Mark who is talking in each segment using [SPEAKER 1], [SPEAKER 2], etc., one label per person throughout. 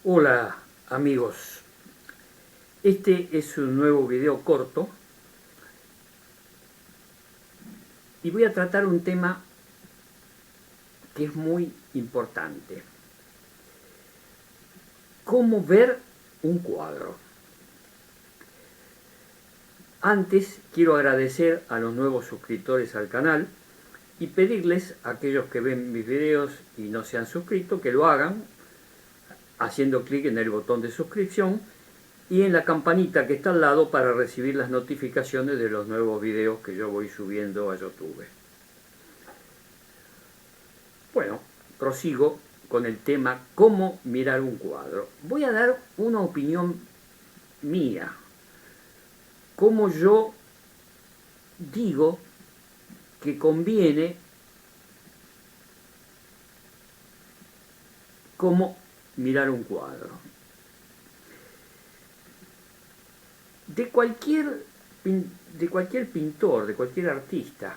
[SPEAKER 1] Hola amigos, este es un nuevo video corto y voy a tratar un tema que es muy importante. ¿Cómo ver un cuadro? Antes quiero agradecer a los nuevos suscriptores al canal y pedirles a aquellos que ven mis videos y no se han suscrito que lo hagan haciendo clic en el botón de suscripción y en la campanita que está al lado para recibir las notificaciones de los nuevos videos que yo voy subiendo a YouTube. Bueno, prosigo con el tema cómo mirar un cuadro. Voy a dar una opinión mía, cómo yo digo que conviene cómo mirar un cuadro. De cualquier pintor, de cualquier artista,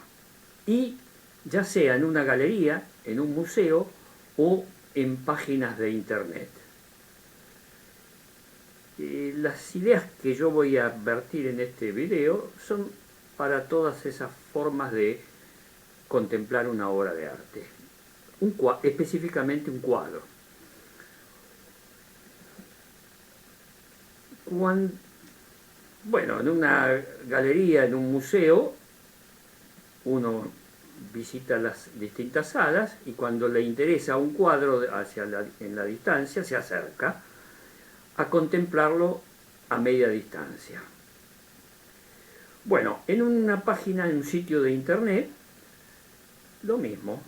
[SPEAKER 1] y ya sea en una galería, en un museo o en páginas de internet. Las ideas que yo voy a vertir en este video son para todas esas formas de contemplar una obra de arte, específicamente un cuadro. Bueno, en una galería, en un museo, uno visita las distintas salas y cuando le interesa un cuadro en la distancia se acerca a contemplarlo a media distancia. Bueno, en una página, en un sitio de internet, lo mismo.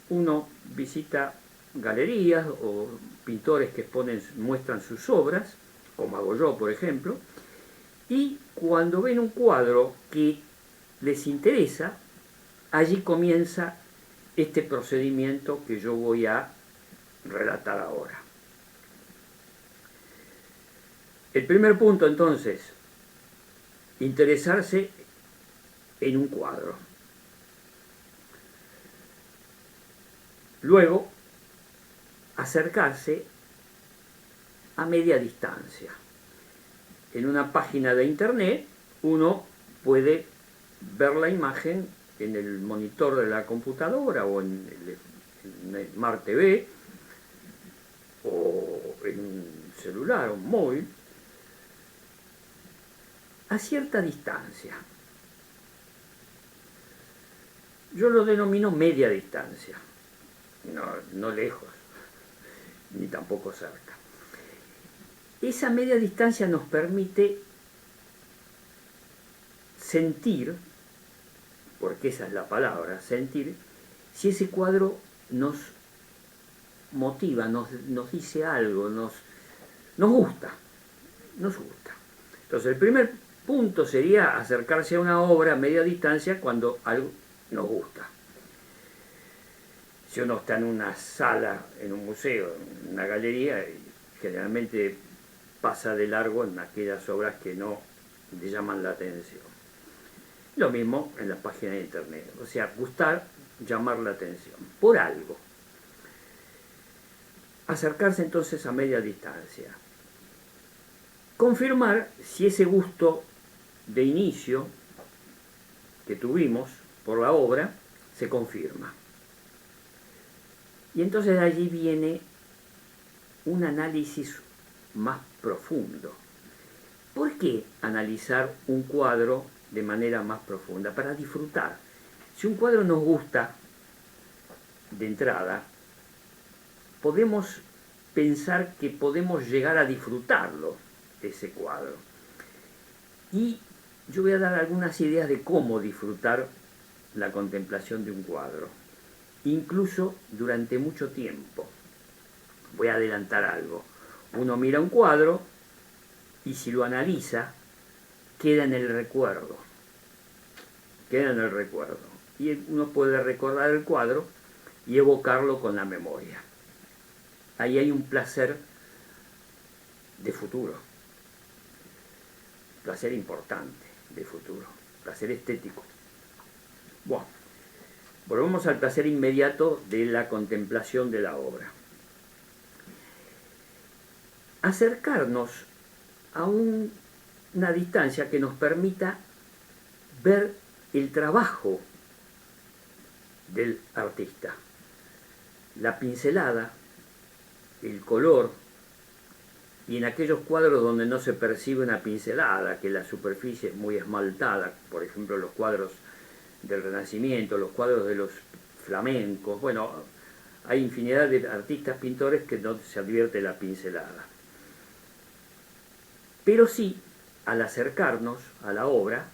[SPEAKER 1] Uno visita galerías o pintores que muestran sus obras, como hago yo, por ejemplo, y cuando ven un cuadro que les interesa, allí comienza este procedimiento que yo voy a relatar ahora. El primer punto, entonces, interesarse en un cuadro. Luego, acercarse a media distancia. En una página de internet, uno puede ver la imagen en el monitor de la computadora o en el Smart TV o en un celular o un móvil a cierta distancia. Yo lo denomino media distancia, no lejos, ni tampoco cerca. Esa media distancia nos permite sentir, porque esa es la palabra, sentir, si ese cuadro nos motiva, nos dice algo, nos gusta. Entonces el primer punto sería acercarse a una obra a media distancia cuando algo nos gusta. Si uno está en una sala, en un museo, en una galería, generalmente pasa de largo en aquellas obras que no le llaman la atención. Lo mismo en las páginas de internet, o sea, gustar, llamar la atención, por algo. Acercarse entonces a media distancia. Confirmar si ese gusto de inicio que tuvimos por la obra se confirma. Y entonces de allí viene un análisis más profundo. ¿Por qué analizar un cuadro de manera más profunda? Para disfrutar. Si un cuadro nos gusta de entrada, podemos pensar que podemos llegar a disfrutarlo, ese cuadro. Y yo voy a dar algunas ideas de cómo disfrutar la contemplación de un cuadro, incluso durante mucho tiempo. Voy a adelantar algo. Uno mira un cuadro y si lo analiza, queda en el recuerdo. Queda en el recuerdo. Y uno puede recordar el cuadro y evocarlo con la memoria. Ahí hay un placer de futuro. Placer importante de futuro. Placer estético. Bueno, volvemos al placer inmediato de la contemplación de la obra. acercarnos a una distancia que nos permita ver el trabajo del artista, la pincelada, el color, y en aquellos cuadros donde no se percibe una pincelada, que la superficie es muy esmaltada, por ejemplo los cuadros del Renacimiento, los cuadros de los flamencos, bueno, hay infinidad de artistas pintores que no se advierte la pincelada. Pero sí, al acercarnos a la obra,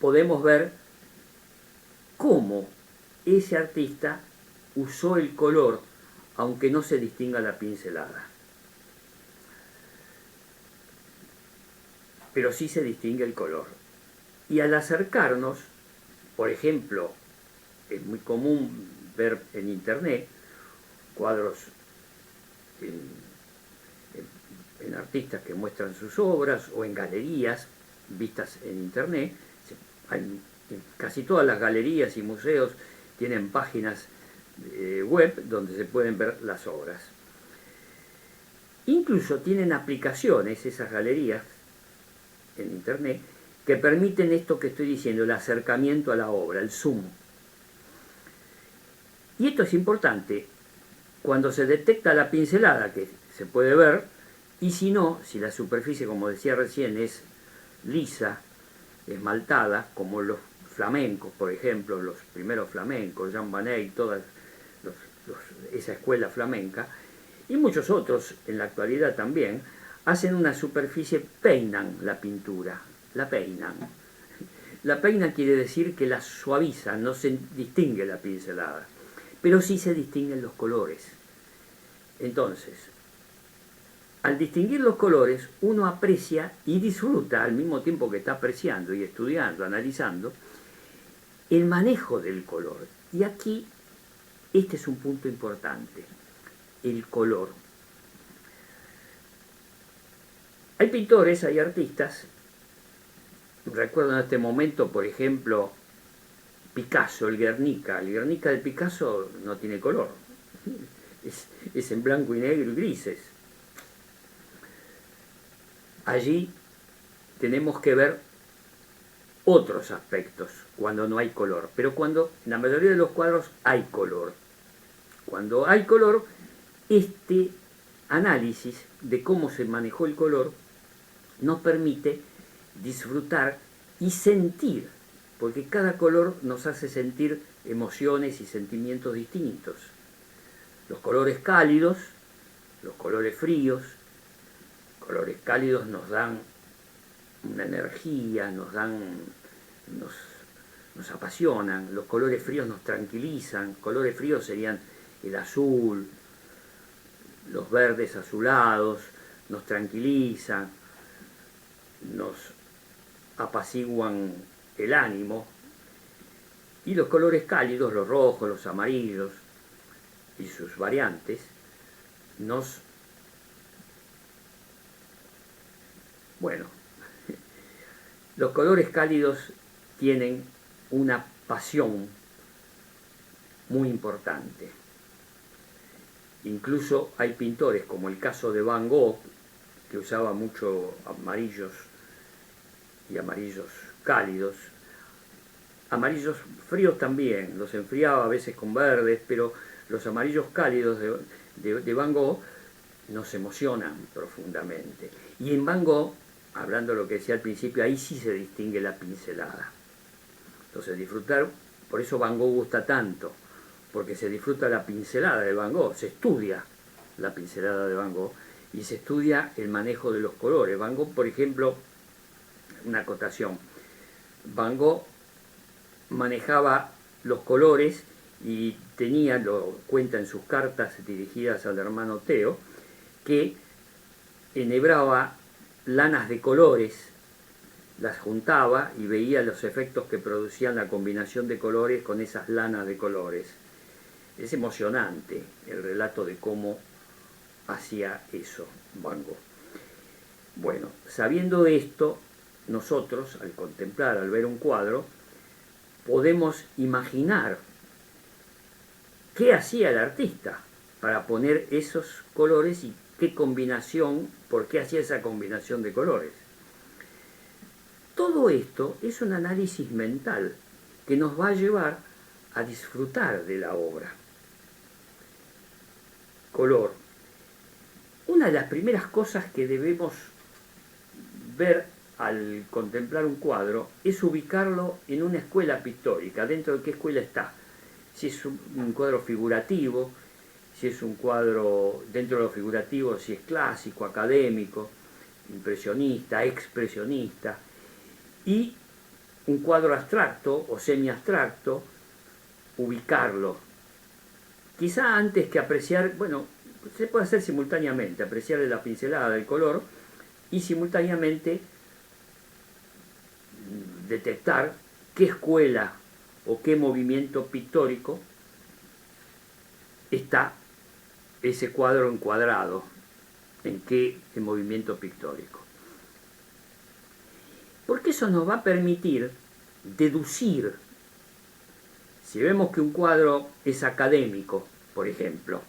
[SPEAKER 1] podemos ver cómo ese artista usó el color, aunque no se distinga la pincelada. Pero sí se distingue el color. Y al acercarnos, por ejemplo, es muy común ver en internet cuadros en artistas que muestran sus obras o en galerías vistas en internet. Casi todas las galerías y museos tienen páginas web donde se pueden ver las obras. Incluso tienen aplicaciones, esas galerías en internet, que permiten esto que estoy diciendo, el acercamiento a la obra, el zoom. Y esto es importante cuando se detecta la pincelada, que se puede ver, y si no, si la superficie, como decía recién, es lisa, esmaltada, como los flamencos, por ejemplo, los primeros flamencos, Jan van Eyck, toda esa escuela flamenca, y muchos otros en la actualidad también, hacen una superficie, peinan la pintura, la peinan. La peinan quiere decir que la suavizan, no se distingue la pincelada, pero sí se distinguen los colores. Entonces, al distinguir los colores, uno aprecia y disfruta al mismo tiempo que está apreciando y estudiando, analizando, el manejo del color. Y aquí, este es un punto importante, el color. Hay pintores, hay artistas, recuerdo en este momento, por ejemplo, Picasso, el Guernica de Picasso no tiene color, es en blanco y negro y grises. Allí tenemos que ver otros aspectos cuando no hay color, pero cuando en la mayoría de los cuadros hay color. Cuando hay color, este análisis de cómo se manejó el color nos permite disfrutar y sentir, porque cada color nos hace sentir emociones y sentimientos distintos. Los colores cálidos, los colores fríos. Colores cálidos nos dan una energía, nos apasionan. Los colores fríos nos tranquilizan. Colores fríos serían el azul, los verdes azulados, nos tranquilizan, nos apaciguan el ánimo. Y los colores cálidos, los rojos, los amarillos y sus variantes, los colores cálidos tienen una pasión muy importante. Incluso hay pintores, como el caso de Van Gogh, que usaba mucho amarillos y amarillos cálidos. Amarillos fríos también, los enfriaba a veces con verdes, pero los amarillos cálidos de Van Gogh nos emocionan profundamente. Y en Van Gogh, hablando de lo que decía al principio, ahí sí se distingue la pincelada. Entonces por eso Van Gogh gusta tanto, porque se disfruta la pincelada de Van Gogh, se estudia la pincelada de Van Gogh y se estudia el manejo de los colores. Van Gogh, por ejemplo, una acotación, Van Gogh manejaba los colores y lo cuenta en sus cartas dirigidas al hermano Theo, que enhebraba lanas de colores, las juntaba y veía los efectos que producían la combinación de colores con esas lanas de colores. Es emocionante el relato de cómo hacía eso Van Gogh. Bueno, sabiendo esto, nosotros, al contemplar, al ver un cuadro, podemos imaginar qué hacía el artista para poner esos colores y qué combinación, por qué hacía esa combinación de colores. Todo esto es un análisis mental que nos va a llevar a disfrutar de la obra. Color. Una de las primeras cosas que debemos ver al contemplar un cuadro es ubicarlo en una escuela pictórica, dentro de qué escuela está. Si es un cuadro figurativo, si es un cuadro dentro de lo figurativo, si es clásico, académico, impresionista, expresionista, y un cuadro abstracto o semi-abstracto, ubicarlo. Quizá antes que apreciar, bueno, se puede hacer simultáneamente, apreciar la pincelada del color y simultáneamente detectar qué escuela o qué movimiento pictórico está ese cuadro encuadrado, en qué movimiento pictórico. Porque eso nos va a permitir deducir, si vemos que un cuadro es académico, por ejemplo,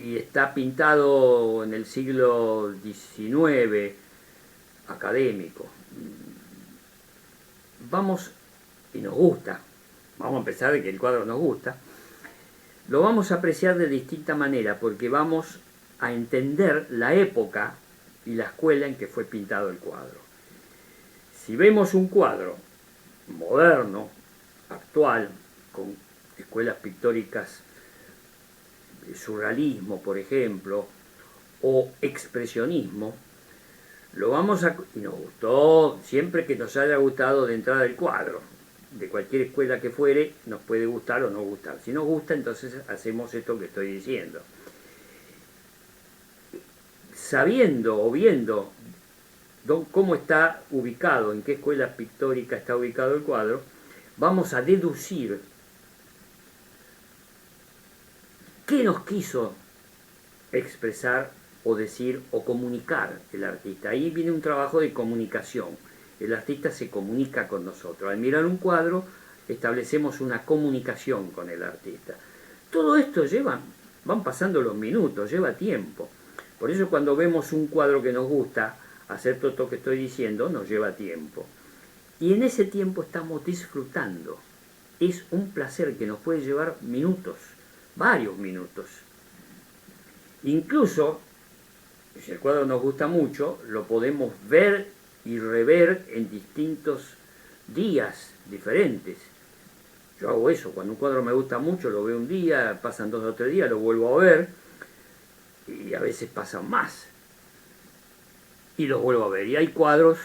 [SPEAKER 1] y está pintado en el siglo XIX, académico, vamos, y nos gusta, vamos a empezar de que el cuadro nos gusta, lo vamos a apreciar de distinta manera, porque vamos a entender la época y la escuela en que fue pintado el cuadro. Si vemos un cuadro moderno, actual, con escuelas pictóricas de surrealismo, por ejemplo, o expresionismo, lo vamos a... y nos gustó, siempre que nos haya gustado de entrada el cuadro, de cualquier escuela que fuere, nos puede gustar o no gustar. Si nos gusta, entonces hacemos esto que estoy diciendo. Sabiendo o viendo cómo está ubicado, en qué escuela pictórica está ubicado el cuadro, vamos a deducir qué nos quiso expresar o decir o comunicar el artista. Ahí viene un trabajo de comunicación. El artista se comunica con nosotros. Al mirar un cuadro establecemos una comunicación con el artista. Todo esto van pasando los minutos, lleva tiempo. Por eso cuando vemos un cuadro que nos gusta, hacer todo esto que estoy diciendo nos lleva tiempo. Y en ese tiempo estamos disfrutando. Es un placer que nos puede llevar minutos, varios minutos. Incluso, si el cuadro nos gusta mucho, lo podemos ver y rever en distintos días diferentes. Yo hago eso, cuando un cuadro me gusta mucho, lo veo un día, pasan 2 o 3 días, lo vuelvo a ver, y a veces pasan más. Y los vuelvo a ver. Y hay cuadros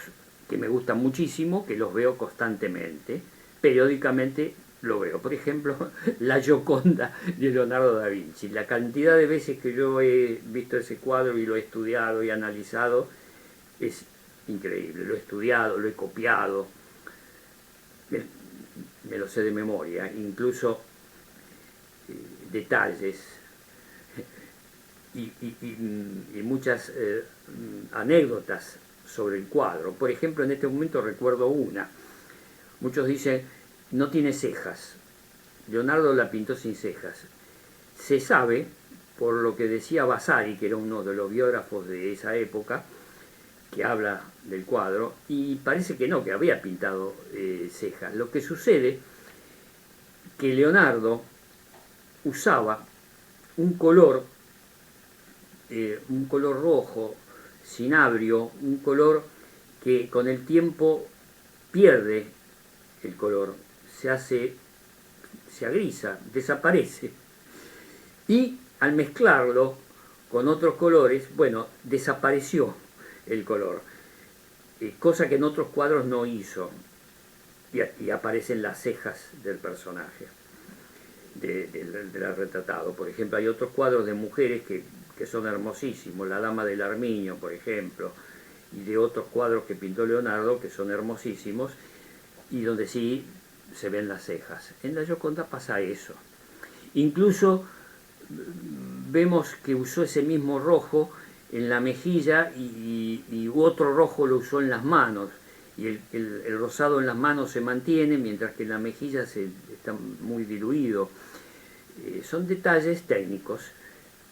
[SPEAKER 1] que me gustan muchísimo, que los veo constantemente, periódicamente lo veo. Por ejemplo, la Gioconda de Leonardo da Vinci. La cantidad de veces que yo he visto ese cuadro y lo he estudiado y analizado es increíble. Lo he estudiado, lo he copiado, me lo sé de memoria, incluso detalles y muchas anécdotas sobre el cuadro. Por ejemplo, en este momento recuerdo una. Muchos dicen, no tiene cejas. Leonardo la pintó sin cejas. Se sabe, por lo que decía Vasari, que era uno de los biógrafos de esa época, que habla del cuadro, y parece que no, que había pintado cejas. Lo que sucede que Leonardo usaba un color rojo, cinabrio, un color que con el tiempo pierde el color, se agrisa, desaparece. Y al mezclarlo con otros colores, bueno, desapareció el color, cosa que en otros cuadros no hizo, y aparecen las cejas del personaje, del retratado. Por ejemplo, hay otros cuadros de mujeres que son hermosísimos, la Dama del Armiño, por ejemplo, y de otros cuadros que pintó Leonardo que son hermosísimos, y donde sí se ven las cejas. En la Gioconda pasa eso. Incluso vemos que usó ese mismo rojo en la mejilla y otro rojo lo usó en las manos, y el rosado en las manos se mantiene, mientras que en la mejilla está muy diluido. Son detalles técnicos,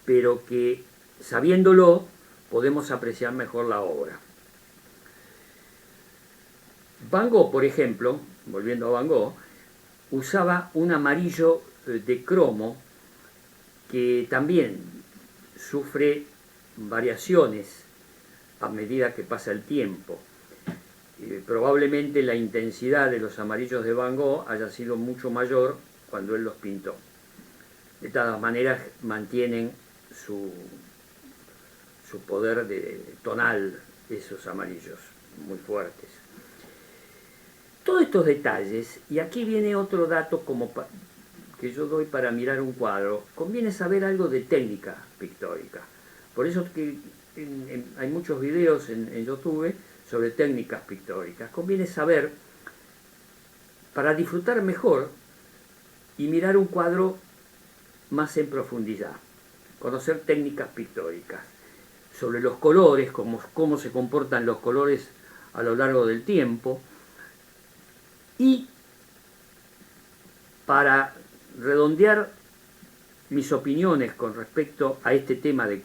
[SPEAKER 1] pero que sabiéndolo, podemos apreciar mejor la obra. Van Gogh, por ejemplo, volviendo a Van Gogh, usaba un amarillo de cromo que también sufre variaciones a medida que pasa el tiempo. Probablemente la intensidad de los amarillos de Van Gogh haya sido mucho mayor cuando él los pintó. De todas maneras mantienen su poder tonal, esos amarillos muy fuertes. Todos estos detalles, y aquí viene otro dato que yo doy para mirar un cuadro, conviene saber algo de técnica pictórica. Por eso que hay muchos videos en YouTube sobre técnicas pictóricas. Conviene saber, para disfrutar mejor y mirar un cuadro más en profundidad, conocer técnicas pictóricas, sobre los colores, cómo se comportan los colores a lo largo del tiempo, y para redondear mis opiniones con respecto a este tema de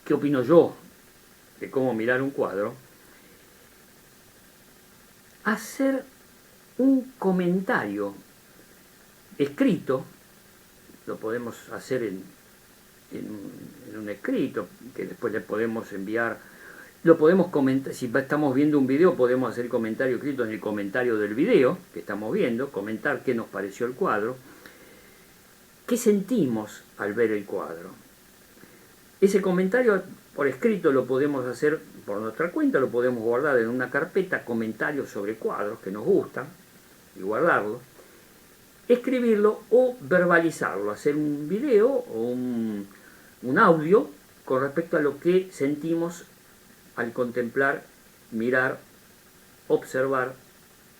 [SPEAKER 1] qué opino yo de cómo mirar un cuadro, hacer un comentario escrito, lo podemos hacer en un escrito, que después le podemos enviar, lo podemos comentar, si estamos viendo un video podemos hacer comentario escrito en el comentario del video que estamos viendo, comentar qué nos pareció el cuadro, qué sentimos al ver el cuadro. Ese comentario por escrito lo podemos hacer por nuestra cuenta, lo podemos guardar en una carpeta, comentarios sobre cuadros que nos gustan, y guardarlo, escribirlo o verbalizarlo, hacer un video o un audio con respecto a lo que sentimos al contemplar, mirar, observar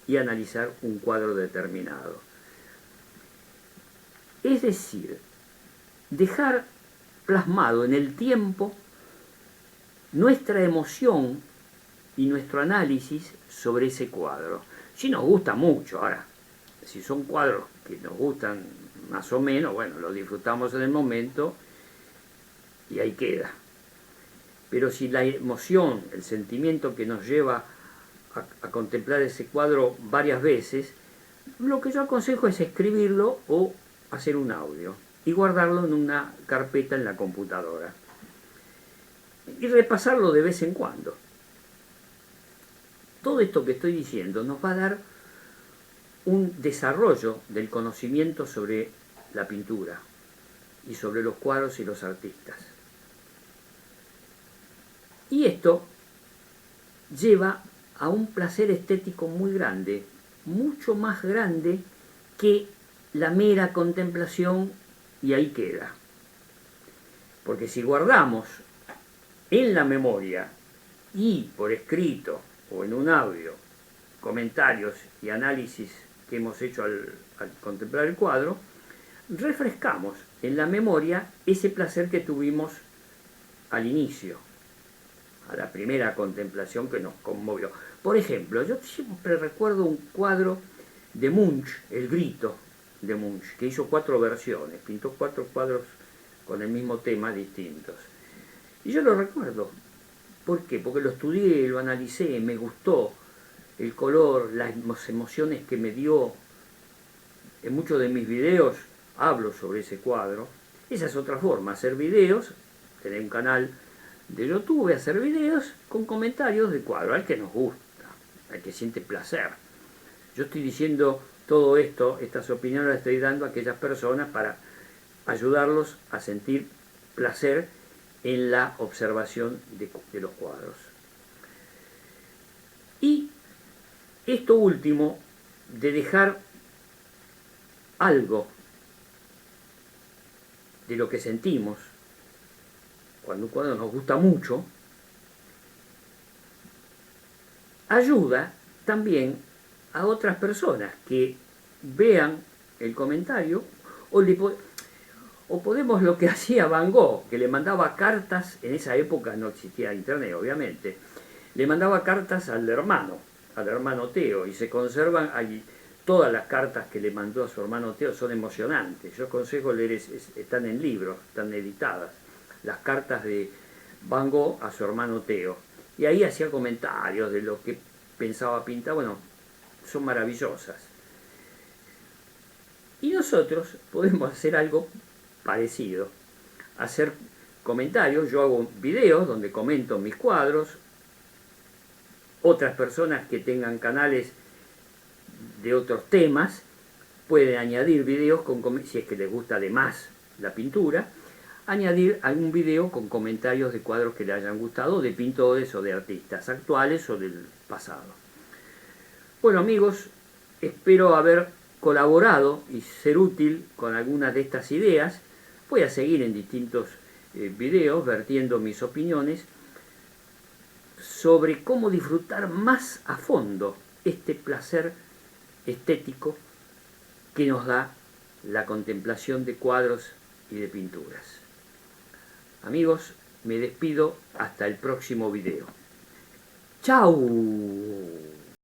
[SPEAKER 1] y analizar un cuadro determinado. Es decir, dejar plasmado en el tiempo nuestra emoción y nuestro análisis sobre ese cuadro. Si nos gusta mucho, ahora, si son cuadros que nos gustan más o menos, bueno, los disfrutamos en el momento y ahí queda. Pero si la emoción, el sentimiento que nos lleva a contemplar ese cuadro varias veces, lo que yo aconsejo es escribirlo o hacer un audio y guardarlo en una carpeta en la computadora y repasarlo de vez en cuando. Todo esto que estoy diciendo nos va a dar un desarrollo del conocimiento sobre la pintura y sobre los cuadros y los artistas. Y esto lleva a un placer estético muy grande, mucho más grande que la mera contemplación y ahí queda. Porque si guardamos en la memoria y por escrito o en un audio comentarios y análisis que hemos hecho al contemplar el cuadro, refrescamos en la memoria ese placer que tuvimos al inicio, a la primera contemplación que nos conmovió. Por ejemplo, yo siempre recuerdo un cuadro de Munch, El Grito de Munch, que hizo 4 versiones, pintó 4 cuadros con el mismo tema distintos. Y yo lo recuerdo. ¿Por qué? Porque lo estudié, lo analicé, me gustó el color, las emociones que me dio. En muchos de mis videos hablo sobre ese cuadro. Esa es otra forma, hacer videos, tener un canal de YouTube, hacer videos con comentarios de cuadro, al que nos gusta, al que siente placer. Yo estoy diciendo todo esto, estas opiniones las estoy dando a aquellas personas para ayudarlos a sentir placer en la observación de los cuadros. Y esto último, de dejar algo de lo que sentimos, cuando un cuadro nos gusta mucho, ayuda también a otras personas que vean el comentario o podemos lo que hacía Van Gogh, que le mandaba cartas, en esa época no existía internet obviamente, le mandaba cartas al hermano Theo, y se conservan allí. Todas las cartas que le mandó a su hermano Theo son emocionantes. Yo aconsejo leer, están en libros, están editadas. las cartas de Van Gogh a su hermano Theo. Y ahí hacía comentarios de lo que pensaba pintar. Bueno, son maravillosas. Y nosotros podemos hacer algo parecido. Hacer comentarios. Yo hago videos donde comento mis cuadros. Otras personas que tengan canales de otros temas pueden añadir videos si es que les gusta además la pintura, añadir algún video con comentarios de cuadros que les hayan gustado, de pintores o de artistas actuales o del pasado. Bueno amigos, espero haber colaborado y ser útil con algunas de estas ideas. Voy a seguir en distintos videos vertiendo mis opiniones sobre cómo disfrutar más a fondo este placer estético que nos da la contemplación de cuadros y de pinturas. Amigos, me despido hasta el próximo video. ¡Chao!